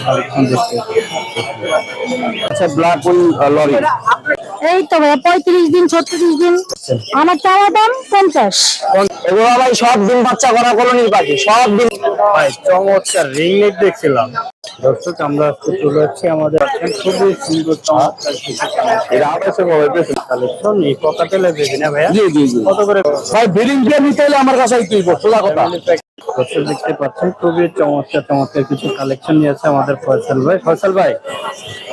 Collection দেখতে। আচ্ছা black lorry এই তো ভাই 35 দিন 36 দিন। আমার চাওয়া দাম 50। এগুলো ভাই সব ডিম বাচ্চা করা কলোনির পাখি, সব ডিম। ভাই চমৎকার রিং নেক দেখছিলাম দর্শক, আমরা আজকে চলে যাচ্ছি আমাদের খুবই সুন্দর চমৎকার কালেকশন। এই ককাটেলে বেবি না ভাইয়া? জি জি জি। কত করে ভাই বিলিং দিয়ে নিতে হলে আমার কাছে তুই সোজা কথা। দর্শক দেখতে পাচ্ছেন খুবই চমৎকার চমৎকার কিছু কালেকশন নিয়েছে আমাদের ফয়সাল ভাই। ফয়সাল ভাই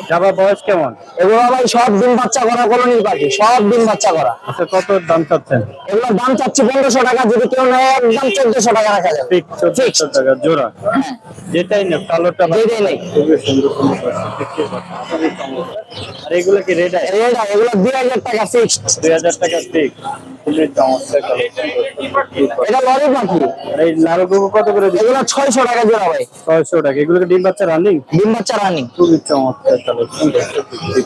জাবা বয়স কেমন? এগুলো ভাই সব ডিম বাচ্চা করা কলোনির পাখি, সব ডিম বাচ্চা করা। আচ্ছা কত দাম চাচ্ছেন? এগুলোর দাম চাচ্ছি 1500 টাকা, যদি কেউ নেয় একদম 1400 টাকা রাখা যাবে। ঠিক 1400 টাকা জোড়া। যেটাই না কালোটা যেটাই নেই, খুবই সুন্দর সুন্দর দেখতে পাচ্ছেন, খুবই চমৎকার। আর এগুলো কি রেড আই? রেড আই এগুলো 2000 টাকা ফিক্সড। 2000 টাকা ফিক্সড, খুবই চমৎকার কালেকশন। এটা লরি পাখি। আর এই লাল গুগু কত করে দিচ্ছেন? এগুলো 600 টাকা জোড়া ভাই। 600 টাকা। এগুলো কি ডিম বাচ্চা রানিং? ডিম বাচ্চা রানিং, খুবই চমৎকার কালেকশন দেখতে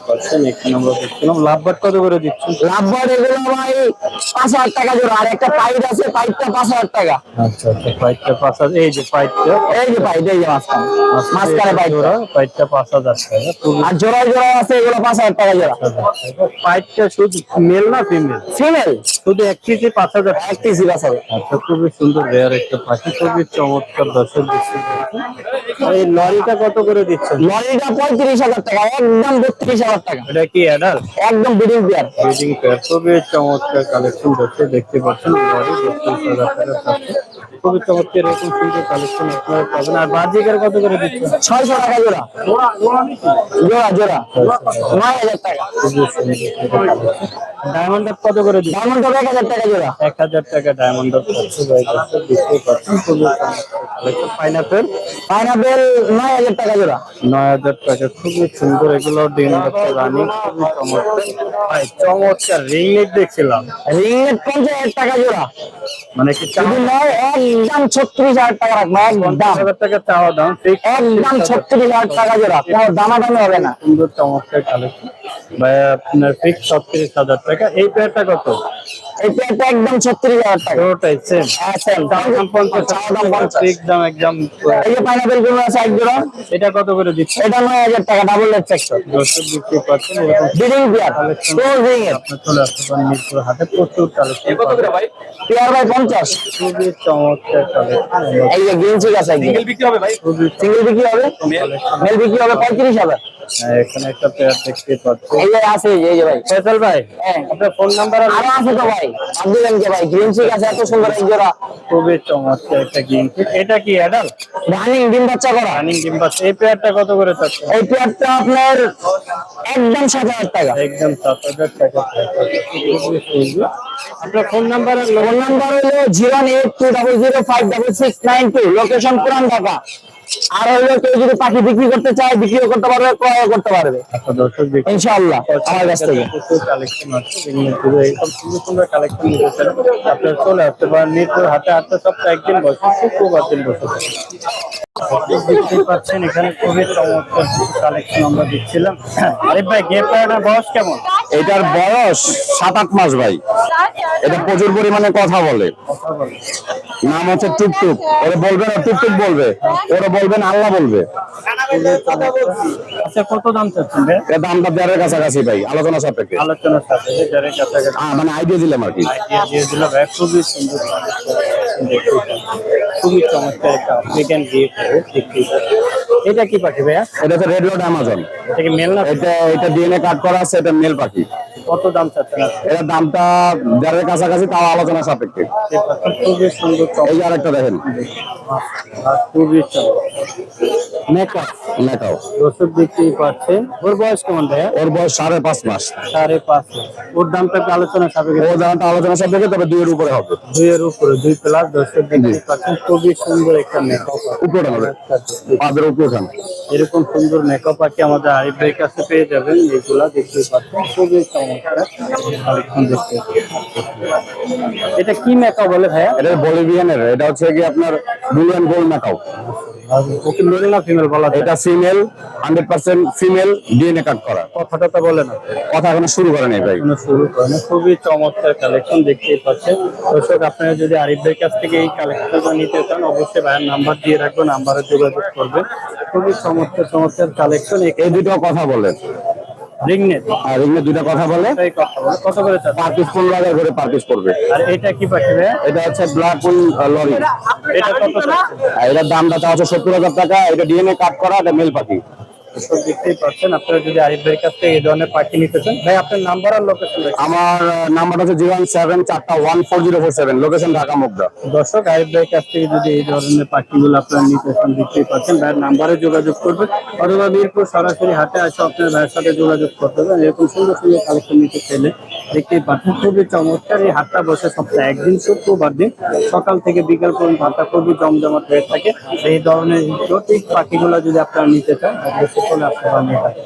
পাচ্ছেন। এখানে আমরা দেখছিলাম লাভবার্ড কত করে দিচ্ছেন? লাভবার্ড এগুলো ভাই 5000 টাকা জোড়া। আর একটা পাইট আছে, পাইটটা 5000 টাকা। আচ্ছা আচ্ছা, পাইটটা 5000। এই যে পাইটটা, এই যে পাইট, এই যে মাঝখানে পাইট জোড়া, পাইটটা 5000 টাকা। আর জোড়া জোড়া আছে এগুলো 5000 টাকা জোড়া। পাইটটা শুধু মেল না ফিমেল? ফিমেল, শুধু এক পিসি 5000। এক পিসি 5000। আচ্ছা, খুবই সুন্দর রেয়ার একটা পাখি, খুবই চমৎকার দর্শক দেখতে। এই লরিটা কত করে দিচ্ছেন? লরিটা 35000 টাকা, একদম 32000 টাকা। এটা কি অ্যাডাল? একদম ব্রিডিং পেয়ার। ব্রিডিং পেয়ার, খুবই চমৎকার কালেকশন দেখতে পাচ্ছেন। লরি 32000 টাকা পাচ্ছে, খুবই চমৎকার। এরকম সুন্দর কালেকশন আপনারা পাবেন। আর বাজিকার কত করে দিচ্ছেন? 600 টাকা জোড়া। জোড়া জোড়া 9000 টাকা। ডায়মন্ড ডাব কত করে দিচ্ছেন? ডায়মন্ড ডাব 1000 টাকা জোড়া। 1000 টাকা ডায়মন্ড ডাব পাচ্ছে ভাই, দেখতে পাচ্ছেন। খুবই কালেকশন। পাইনাপেল? পাইনাপেল 9000 টাকা জোড়া। 9000 টাকা, খুবই সুন্দর। এগুলো ডিম বাচ্চা রানিং, খুবই চমৎকার। ভাই চমৎকার রিং নেক দেখছিলাম। রিং নেক 50000 টাকা জোড়া। মানে কি চাওয়া নয়, একদম 36000 টাকা রাখবো। একদম 5000 টাকা চাওয়া দাম, একদম 36000 টাকা জোড়া, কোনো দামাদামি হবে না। সুন্দর চমৎকার কালেকশন ভাই, আপনার ফিক্স 36000 টাকা। এই পেয়ারটা কত? এই পেয়ারটা একদম 36000 টাকা। ওটাই সেম। হ্যাঁ সেম, দাম 50, চাওয়া দাম 50, ফিক্স দাম একদম। এই যে পাইনাপেল গুলো আছে এক জোড়া, এটা কত করে দিচ্ছে? এটা 9000 টাকা, ডাবল লেগ সেকশন। দর্শক দেখতে পাচ্ছেন এরকম ব্রিডিং পেয়ার, ফুল রিং এর। আপনি চলে আসতে পারেন মিরপুর হাটে, প্রচুর কালেকশন। কত করে ভাই পেয়ার? ভাই 50। খুবই চমৎকার কালেকশন। এই যে গ্রিন চিক আছে, সিঙ্গেল বিক্রি হবে ভাই? সিঙ্গেল বিক্রি হবে, মেল বিক্রি হবে 35000। এখানে একটা পেয়ার দেখতে পাচ্ছেন, এই যে আছে, এই যে ভাই ফয়সাল ভাই। হ্যাঁ, আপনার ফোন নাম্বার আরো আছে তো ভাই? দিলেন যে ভাই, গ্রিন চিক আছে এত সুন্দর এক জোড়া, খুবই চমৎকার একটা গ্রিন চিক। এটা কি অ্যাডাল? রানিং ডিম বাচ্চা করা। রানিং ডিম বাচ্চা। এই পেয়ারটা কত করে চাচ্ছেন? এই পেয়ারটা আপনার একদম 7000 টাকা। একদম 7000 টাকা। আপনার ফোন নাম্বার? ফোন নাম্বার হলো 08200566692, লোকেশন পুরান ঢাকা। আর হলো কেউ যদি পাখি বিক্রি করতে চায়, বিক্রিও করতে পারবে, ক্রয় করতে পারবে। আচ্ছা দর্শক ইনশাআল্লাহ আমার কাছ থেকে প্রচুর কালেকশন আছে। এইসব সুন্দর সুন্দর কালেকশন নিতে চান আপনারা চলে আসতে পারেন মিরপুর হাটে। হাটটা সপ্তাহে একদিন বসে, শুক্রবার দিন বসে। দেখতে পাচ্ছেন এখানে খুবই চমৎকার কালেকশন আমরা দেখছিলাম। আরে ভাই গেপ পায়রার বয়স কেমন? এটার বয়স 7-8 মাস ভাই। এটা প্রচুর পরিমাণে কথা বলে। নাম হচ্ছে টুকটুক। ওরা বলবে না টুকটুক বলবে, ওরা বলবে না আল্লাহ বলবে। আচ্ছা কত দাম চাচ্ছেন? এর দামটা 1.5 কাছাকাছি ভাই, আলোচনা সাপেক্ষে। আলোচনার সাথে 1.5 কাছাকাছি, মানে আইডিয়া দিলাম আর কি। আইডিয়া দিয়ে দিলাম ভাই। খুবই সুন্দর, খুবই চমৎকার একটা আফ্রিকান গিফট। এটা কি পাখি ভাইয়া? এটা তো রেড রোড অ্যামাজন। এটা কি মেল না? এটা ডিএনএ কাট করা আছে, এটা মেল পাখি। কত দাম চাচ্ছেন? এর দামটা 1.5 কাছাকাছি, তাও আলোচনা সাপেক্ষে। খুবই সুন্দর। এই যে আরেকটা দেখেন, খুবই মেকআপ মেকাও। দর্শক দেখতেই পাচ্ছেন। ওর বয়স কেমন ভাইয়া? ওর বয়স 5.5 মাস। 5.5 মাস। ওর দামটা একটু আলোচনা সাপেক্ষে? ওর দামটা আলোচনা সাপেক্ষে, তবে 2 এর উপরে হবে। 2 এর উপরে, 2 প্লাস। দর্শক দেখতেই পাচ্ছেন খুবই সুন্দর একটা মেকআপ। উপরে হবে, পাদের উপরে উঠান। এরকম সুন্দর মেকআপ আছে আমাদের আরিফ ভাইয়ের কাছে পেয়ে যাবেন। এগুলা দেখতেই পাচ্ছেন, খুবই চমৎকার কালেকশন দেখতে। এটা কি মেকআপ বলে ভাইয়া? এটা বলিভিয়ানের। এটা হচ্ছে কি আপনার blue and gold makeup. Okay male না ফিমেল বলা? এটা ফিমেল, 100% ফিমেল, ডিএনএ কাট করা। কথাটা বলে না, কথা এখনো শুরু করে নাই ভাই। শুরু করে না। খুবই চমৎকার কালেকশন দেখতেই পাচ্ছেন। দর্শক আপনারা যদি আরিফ ভাইয়ের কাছ থেকে এই কালেকশনটা নিতে চান, অবশ্যই ভাইয়ের নাম্বার দিয়ে রাখবেন, নাম্বারে যোগাযোগ করবেন। খুবই চমৎকার। চমৎকার চমৎকার কালেকশন। এই দুটো কথা বলেন। রিংনেট আর এগুলো দুটো কথা বলে এই কথা বলে কত করে চাচ্ছেন? পার পিস 15,000 করে পার পিস পড়বে। আর এটা কি পাখি ভাইয়া? এটা হচ্ছে ব্ল্যাক উল লরি। এটা কত চাচ্ছেন? আর এটার দামটা হচ্ছে 70,000 টাকা। এটা ডিএনএ কাট করা, এটা মেল পাখি। তো দেখতেই পাচ্ছেন, আপনারা যদি আরিফ ভাইয়ের কাছ থেকে এই ধরনের পাখি নিতে চান, ভাই আপনার নাম্বার আর লোকেশন। আমার নাম্বারটা হচ্ছে 017414047, লোকেশন ঢাকা মুগদা। দর্শক, আরিফ ভাইয়ের কাছ থেকে যদি এই ধরনের পাখিগুলো আপনারা নিতে চান, দেখতেই পাচ্ছেন ভাইয়ের নাম্বারে যোগাযোগ করবেন, অথবা মিরপুর সরাসরি হাটে আসে আপনার ভাইয়ের সাথে যোগাযোগ করতে হবে। এরকম সুন্দর সুন্দর কালেকশন নিতে চাইলে দেখতেই পাচ্ছেন খুবই চমৎকার। এই হাটটা বসে সপ্তাহে একদিন, শুক্রবার দিন সকাল থেকে বিকাল পর্যন্ত হাটটা খুবই জমজমাট হয়ে থাকে। এই ধরনের জটিল পাখিগুলো যদি আপনারা নিতে চান, সকলে আপনারা নিয়ে থাকেন।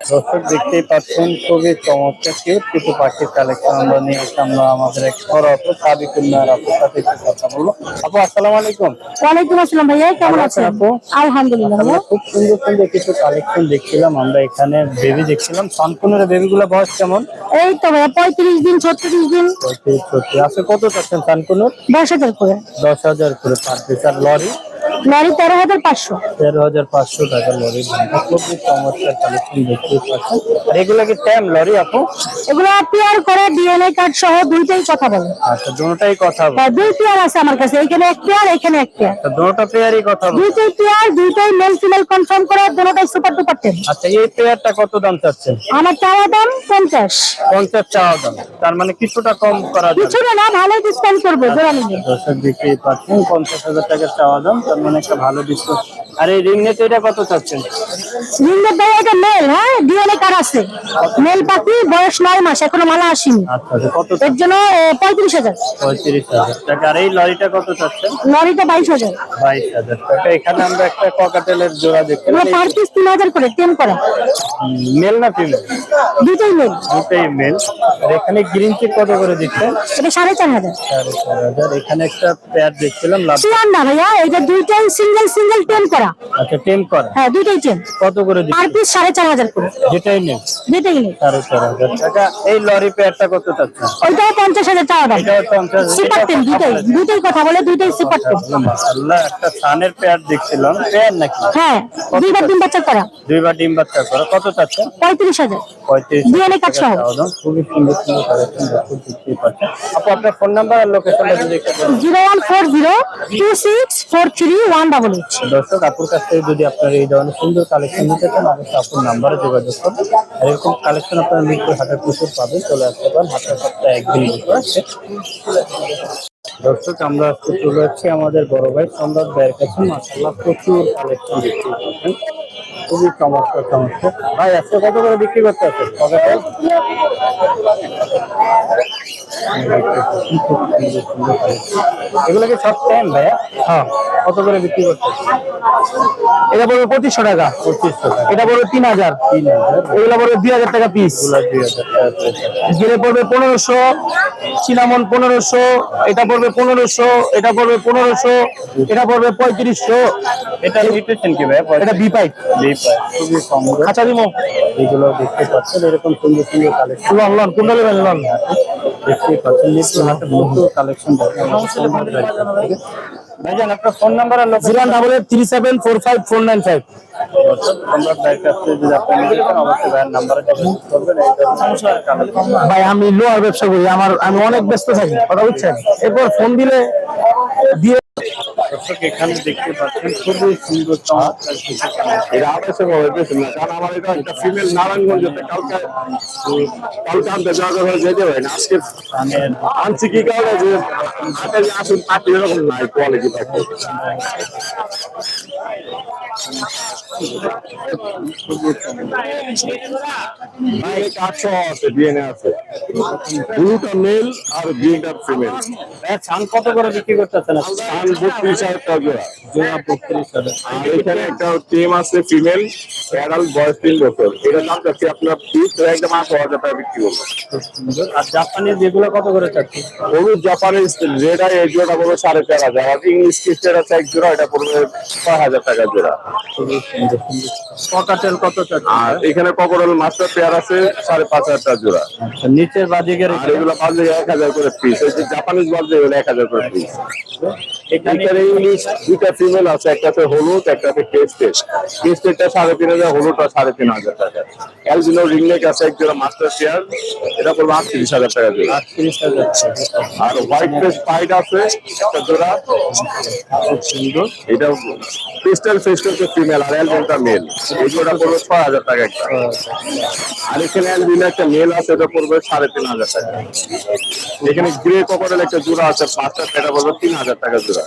দর্শক, দেখতেই পাচ্ছেন খুবই চমৎকার কিছু পাখির কালেকশন আমরা নিয়ে আসলাম। আমাদের এক বড় আপু সাবিকুল্লাহর আপুর সাথে একটু কথা বলবো। আপু, আসসালামু আলাইকুম। ওয়ালাইকুম আসসালাম ভাইয়া, কেমন আছেন? আপু, আলহামদুলিল্লাহ ভাইয়া। খুব সুন্দর সুন্দর কিছু কালেকশন দেখছিলাম আমরা এখানে। বেবি দেখছিলাম, সানকুনের বেবি গুলো বয়স কেমন? এই তো ভাইয়া 35 দিন 36 দিন। আছে কত চাচ্ছেন সানকুনুর? 10,000 করে। 10,000 করে পার পিস। আর লরি? লরি 13,500। 13,500 টাকা লরি। খুবই চমৎকার কালেকশন দেখতে পাচ্ছেন। আর এগুলো কি ট্যাম লরি আপু? এগুলো পেয়ার করে ডিএনএ কার্ড সহ দুইটাই কথা বলে। আচ্ছা, দুটোটাই কথা বলে। হ্যাঁ, দুই পেয়ার আছে আমার কাছে, এখানে এক পেয়ার, এখানে এক পেয়ার। দুটো পেয়ারই কথা বলে। দুইটাই পেয়ার, দুইটাই মেল ফিমেল কনফার্ম করে, দুটোটাই সুপার ডুপার টেম। আচ্ছা, এই পেয়ারটা কত দাম চাচ্ছেন? আমার চাওয়া দাম 50। 50 চাওয়া দাম, তার মানে কিছুটা কম করা যাবে। কিছু না, ভালোই ডিসকাউন্ট করবো জোড়া নিলে। দর্শক, দেখতেই পাচ্ছেন 50,000 টাকা চাওয়া দাম, তার মানে একটা ভালো ডিসকাউন্ট। আর এই রিংনেট এটা কত চাচ্ছেন? রিংনেট ভাই এটা মেল, হ্যাঁ ডিএনএ কার্ড আছে। মেল পাখি, বয়স 9 মাস, এখনো মালা আসেনি। আচ্ছা, কত? এর জন্য 35,000। 35,000 টাকা। আর এই লরিটা কত চাচ্ছেন? লরিটা 22,000। 22,000 টাকা। এখানে আমরা একটা ককাটেলের জোড়া দেখতে এগুলো পার পিস 3,000 করে টেম করা। মেল না ফিমেল? দুটোই মেল। দুটোই মেল। আর এখানে গ্রিন চিক কত করে দিচ্ছেন? এটা 4,500। 4,500। এখানে একটা পেয়ার দেখছিলাম লাভ। চিয়ান না ভাইয়া, এটা দুইটাই সিঙ্গেল সিঙ্গেল টেম করা। আচ্ছা, টেম করা। হ্যাঁ, দুইটাই টেম। কত করে পার দিচ্ছেন? পিস 4,500 করে। যেটাই নেই দুইটাই নেই। 4,500 টাকা। এই লরি পেয়ারটা কত চাচ্ছেন? ওইটাও 50,000 টাকা দাম। এটাও 50,000। সুপার টেম, দুইটাই কথা বলে, দুইটাই সুপার টেম। মাশাআল্লাহ, একটা সানের পেয়ার দেখছিলাম। পেয়ার নাকি? হ্যাঁ, দুইবার ডিম বাচ্চা করা। দুইবার ডিম বাচ্চা করে। কত চাচ্ছেন? 35,000। 35,000 ডিএনএ কার্ড সহ। খুবই সুন্দর সুন্দর কালেকশন দেখতেই পাচ্ছেন। আপু, আপনার ফোন নাম্বার আর লোকেশনটা যদি একটু বলেন। 01402643 দর্শক, আপুর কাছ থেকে যদি আপনারা এই ধরনের সুন্দর কালেকশন নিতে চান, অবশ্যই আপুর নাম্বারে যোগাযোগ করবেন। আর এরকম কালেকশন আপনারা মিরপুর হাটের প্রচুর পাবেন। চলে আসতে পারেন, হাটের সপ্তাহে একদিন আছে। দর্শক, আমরা আজকে চলে যাচ্ছি আমাদের বড় ভাই সম্রাট ভাইয়ের কাছে। মাশাআল্লাহ, প্রচুর কালেকশন দেখতে পাচ্ছেন, খুবই চমৎকার চমৎকার। ভাই, আজকে কত করে বিক্রি করতে আছেন? এগুলো কি সব টাইম ভাইয়া? হ্যাঁ। কত করে বিক্রি করতে? এটা পড়বে 2500 টাকা। 2500 টাকা। এটা পড়বে 3,000। 3,000। এগুলো পড়বে 2,000 টাকা পিস। 2,000 টাকা। গিরে পড়বে 1500, চিনামন 1500, এটা পড়বে 1500, এটা পড়বে 1500, এটা পড়বে 3500। এটা নিতেছেন কি ভাই? এটা বিপাই। খুবই সুন্দর। আচ্ছা দিমো। এগুলো দেখতে পাচ্ছেন, এরকম সুন্দর সুন্দর কালেকশন লন লন কোনটা নেবেন লন। দেখতেই পাচ্ছেন। নিশ্চয় হাতে প্রচুর কালেকশন ভাইজান, আপনার ফোন নাম্বার আর লোকেশন। 08837454995। ভাই, আমি লোহার ব্যবসা করি, আমি অনেক ব্যস্ত থাকি, কথা বুঝছেন। এরপর ফোন দিলে দিয়ে এখানে দেখতে পাচ্ছেন খুবই সুন্দর চমৎকার কিছু কারণ আমার এটা একটা ফিমেল নারায়ণগঞ্জে কালকে আনতে যাওয়া যেতে হয় না। আজকে আনছি কি কারণে যে আসুন পাখি এরকম নাই, কোয়ালিটি পাখি। ব্লুটা মেল আর গ্রিনটা ফিমেল। কত করে বিক্রি করতেছেন? 32,000 টাকা জোড়া। 32,000। আর এখানে একটা টিম আছে ফিমেল, অ্যাডাল্ট, বয়স 3 বছর। এটা দাম যাচ্ছে আপনার পিস একদম 8,000 টাকা বিক্রি করবো। আর জাপানিজ যেগুলো কত করে চাচ্ছি? হলুদ জাপানিজ রেডা এই জোড়া পড়বে 4,500। আর ইংলিশ কিস্টের আছে এক জোড়া, এটা পড়বে 6,000 টাকা জোড়া। ককাটেল কত চাচ্ছি? আর এখানে ককরল মাস্টার পেয়ার আছে 5,500 টাকা জোড়া। আচ্ছা, নিচের বাজিকের আর এগুলো 5,000 1,000 করে পিস। এই যে জাপানিজ বাজে এগুলো 1,000 করে পিস। এখানে এখানে ইংলিশ দুইটা ফিমেল আছে, একটাতে হলুদ একটাতে কেস্টেড। কেস্টেডটা 3,500, হলুদটা 3,500 টাকা। অ্যালবিনো রিংনেক আছে এক জোড়া মাস্টার চেয়ার, এটা পড়বে 38,000 টাকা জোড়া। 38,000 আর হোয়াইট ফেস পাইট আছে একটা জোড়া, খুব সুন্দর। এটা ক্রিস্টাল ফেস্ট হচ্ছে ফিমেল আর অ্যালবিনটা মেল, এই জোড়া পড়বে 6,000 টাকা একটা। আর এখানে অ্যালবিনো একটা মেল আছে, এটা পড়বে 3,500 টাকা। এখানে গ্রে কপারেল একটা জোড়া আছে পাঁচটা, সেটা পড়বে 3,000 টাকা জোড়া।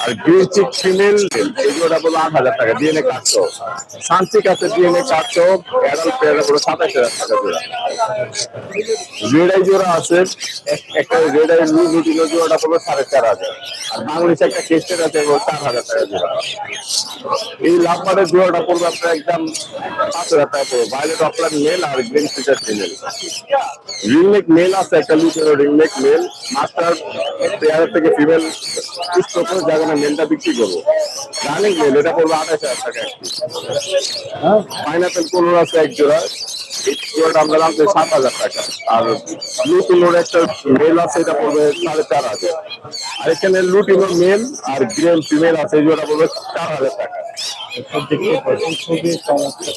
আর গ্রিন চিক ফিমেল এই জোড়া পড়বে 8,000 টাকা ডিএনএ কাটছো। সানচিক আছে ডিএনএ কাটছো, অ্যাডাল্ট পেয়ারা পড়বে 27,000 টাকা জোড়া। রেড আই জোড়া আছে, একটা রেড আই লুটিনো জোড়াটা পড়বে 4,500। আর বাংলাদেশে একটা কেস্টেড আছে 4,000 টাকা জোড়া। এই লাভবারের জোড়াটা পড়বে আপনার একদম 5,000 টাকা পড়বে। ভায়োলেট অফলার মেল আর green Fischer female. Ringneck male আছে একটা লুটিনো রিংনেক মেল, মাস্টার পেয়ারের থেকে ফিমেল পুষ্ট করে জায়গায় মেলটা বিক্রি করবো। রানিং মেল এটা পড়বে 28,000 টাকা। পাইনাপেল কোলোর আছে এক জোড়া, এই জোড়াটা আমরা দাম 7,000 টাকা। আর লুটিনোর একটা মেল আছে, এটা পড়বে 4,500। আর এখানে লুটিনোর মেল আর গ্রেন ফিমেল আছে, এই জোড়াটা পড়বে 4,000 টাকা। দেখতে পাচ্ছেন খুবই চমৎকার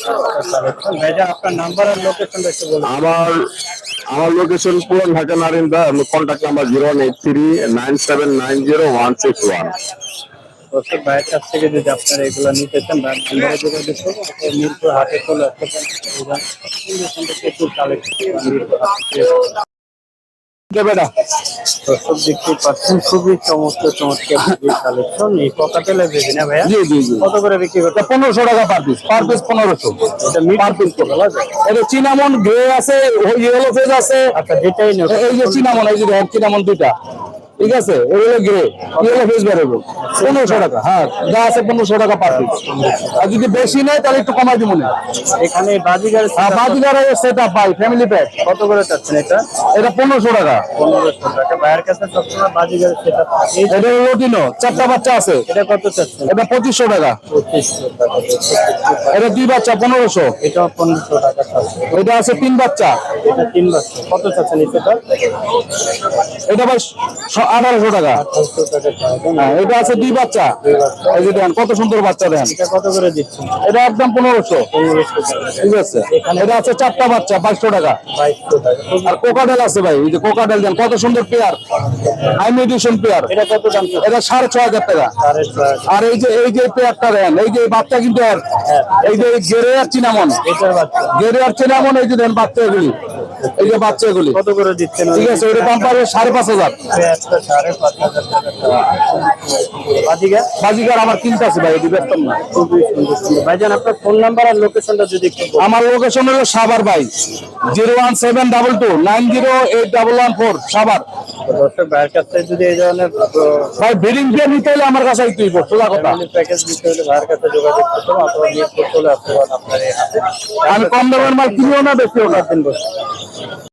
কালেকশন। ভাইজান আপনার নাম্বার আর লোকেশনটা একটু বলুন। আমার লোকেশন পুরান ঢাকা নারিন্দা, কন্ট্যাক্ট নাম্বার 08397901661। দর্শক ভাইয়ের কাছ থেকে যদি আপনারা এগুলো নিতে চান ভাইয়ের নাম্বারে যোগাযোগ করুন, অথবা মিরপুর হাটে চলে আসতে পারেন। প্রচুর কালেকশন মিরপুর হাটে। দর্শক দেখতে পাচ্ছেন খুবই চমৎকার কালেকশন। এই ককাটেলের বেবি না ভাইয়া? জি জি জি, কত করে বিক্রি করতে? 1500 টাকা পার পিস, 1500। এটা মিটার পিস বলা যায়। এটা চিনামন গ্রে আছে, ইয়েলো ফেজ আছে। আচ্ছা যেটাই নেব। এই যে চিনামন, এই যে চিনামন দুইটা, ঠিক আছে, এগুলো গ্রে ইয়েলো ফেজ বেরোবো 1500 টাকা। হ্যাঁ, যা আছে 1500 টাকা পার পিস। আর যদি বেশি নেয় তাহলে একটু কমাই দিব না। এখানে বাজিগার বাদিগারের সেটআপ পাই, ফ্যামিলি প্যাক। কত করে চাচ্ছেন এটা? এটা 1500 টাকা। 1500 টাকা। ভাইয়ের কাছে সবসময় বাজিগারের সেটআপ। এটা লটিনো, 4টা বাচ্চা আছে, এটা কত চাচ্ছেন? এটা 2500 টাকা। 2500 টাকা। এটা 2 বাচ্চা 1500। এটা 1500 টাকা চাচ্ছেন। এটা আছে 3 বাচ্চা, এটা 3 বাচ্চা। কত চাচ্ছেন এটা? এটা ভাই 1800 টাকা। 1800 টাকা চাচ্ছেন। হ্যাঁ, এটা আছে 2 বাচ্চা, এই যে দেন কত সুন্দর বাচ্চা দেন। এটা কত করে দিচ্ছেন? এটা একদম 1500, 1500 টাকা। ঠিক আছে। এটা আছে 4টা বাচ্চা 2200 টাকা। 2200 টাকা। আর কোকাডেল আছে ভাই, এই যে কোকাডেল দেন কত সুন্দর পেয়ার, হাইমিডিশন পেয়ার। এটা কত দাম? এটা 6,500 টাকা। 6,500। আর এই যে পেয়ারটা দেন, এই যে বাচ্চা কিন্তু আর এই যে গেরে আর চিনামন, এটার বাচ্চা গেরে আর চিনামন, এই যে দেন বাচ্চা এগুলি, এই যে বাচ্চা এগুলি, কত করে দিচ্ছেন? ঠিক আছে। ওইটা দাম পাবে 5,500। একটা 5,500 টাকা। বাজিগার? বাজিগার আমার কিনতে আছে ভাই, এটি ব্যস্ত না। খুবই সুন্দর সুন্দর। ভাইজান আপনার ফোন নাম্বার আর লোকেশনটা যদি একটু বলেন। আমার লোকেশন হলো সাভার ভাই, 01722908114 সাভার। দর্শক ভাইয়ের কাছ থেকে যদি এই ধরনের ভাই ব্রিডিং দিয়ে নিতে হলে আমার কাছে তুই সোজা কথা। প্যাকেজ দিতে হলে ভাইয়ের কাছে যোগাযোগ করতে হবে, অথবা মিরপুর চলে আসতে পারেন আপনার এই হাতে। আমি কম দামের মাল কিনিও না, বেশিও না। দিন বসে